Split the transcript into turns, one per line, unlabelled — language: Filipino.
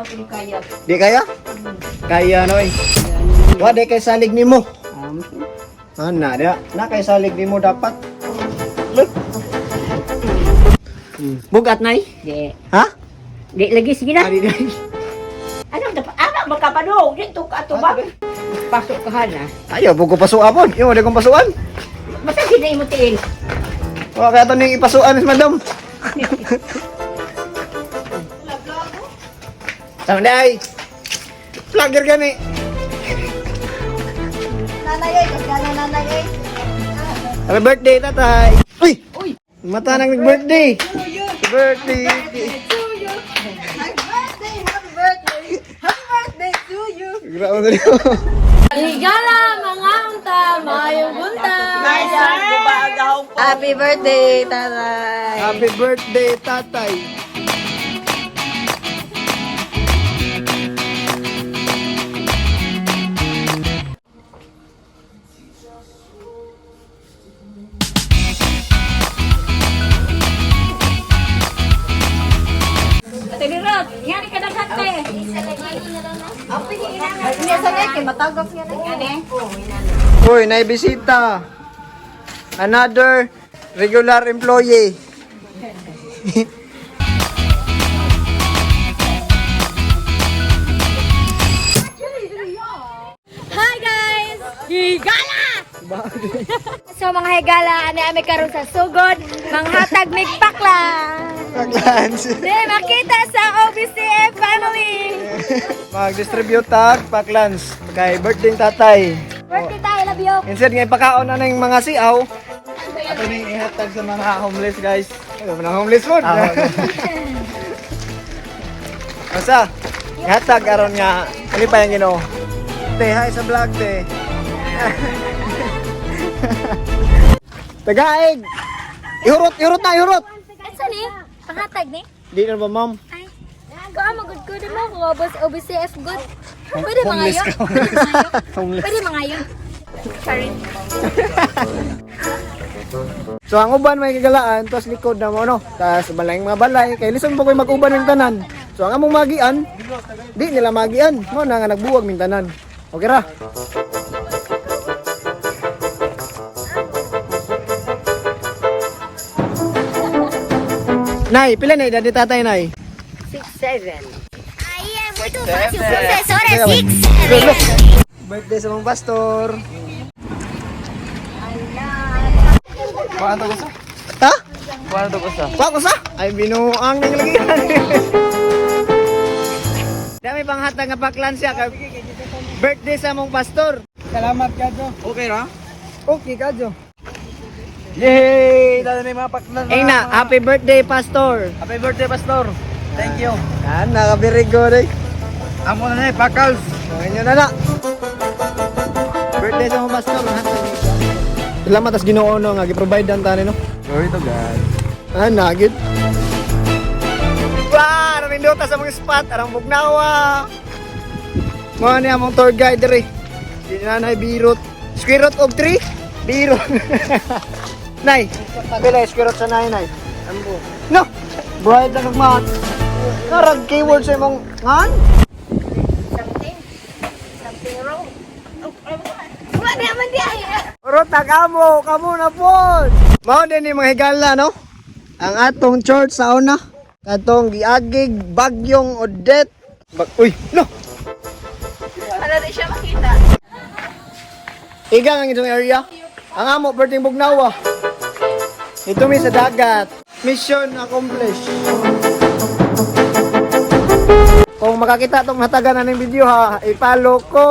na ko kaya.
Di kaya? Kaya no eh. Wa di kay salig nimo. Ana dia, na kay salig nimo dapat. Bugat nay?
Di.
Ha?
Di lagi sige na.
Ari day.
Ano dapat anak magkapadong dito ka to ba? Pasok ka hana.
Ayo bugo pasuapon. Imo di kong pasuan.
Basta hindi mo tiin.
Wa kaya to ning ipasuan is madam. Samday. Vlogger gani.
Nanay ay, kagana nanay ay.
Happy birthday tatay. Uy,
Uy,
mata nang nag-birthday. Happy birthday. Grabe na rin.
Higala, mga unta, mayong bunta.
Happy birthday, tatay!
Happy birthday tatay.
Ate Lirot, yan ka daghate.
hindi sa nek, matagap niya na yan eh.
Uy, naibisita. Another regular employee.
Hi guys! Higala! So mga higala, ami karon sa sugod, manghatag mig pakla.
Paklans.
Di makita sa OBCF family.
Mag-distribute tag paklans. Kay birthday tatay.
Birthday tayo, love you.
Instead ngay pakaon na ng mga siaw. Ato ning ihatag sa mga homeless guys. Ano mga homeless food? Asa? Ihatag aron nga ali pa yang Ginoo. Te, hi sa vlog te. Tagaig. Ihurot na, ihurot.
Asa ni? Panghatag ni?
Di na ba, ma'am?
Ay. Gawa magud ko din mo, kubos OBCF good. Pwede mangayo.
Homeless.
Pwede mangayo. Sorry.
So ang uban may kagalaan, tapos likod na mo no. Tapos balayng mga balay, kay lison po ko'y mag-uban ng tanan. So ang among magian, di nila magian. No, na nga nagbuwag ng tanan. Okay ra? Nay, pila na edad ni tatay, nay?
6-7.
Birthday sa mga pastor.
Paano ko sa?
Ha?
Paano ko sa?
Wako sa? Ay, binuang nang lagi. Dami pang hatag nga paklan siya. Birthday sa mong pastor.
Salamat Kadyo. Okay ra?
Okay, kadyo.
Yay! Dala na yung mga paklan.
Ay na, happy birthday, pastor.
Happy birthday, Pastor. Thank you.
Yan, naka-very good eh.
Amo na na pakals.
Gawin nyo na. Birthday sa mong pastor. Salamat, tas ginoo no, nga, gi-provide ang tani no.
Sorry to God.
Ah, nagid. Wow, naminduta sa mga spot, arang bugnawa. Mga niya mong tour guide rin. Di na na birot. Square root of 3? Birot. Nay, pila square root sa nay. Ambo. No, bright na nagmahat. Karag keyword sa imong ngan.
Something wrong. Wala naman di ay.
Rota kamo na po. Mao din ni mga higala no. Ang atong church sa una. Katong giagig bagyong Odette. Uy, no.
Para di siya makita.
Igang ang itong area. Ang amo perting bugnawa. Ito mi sa dagat. Mission accomplished. Kung makakita tong hatagan na ng video ha, i-follow ko.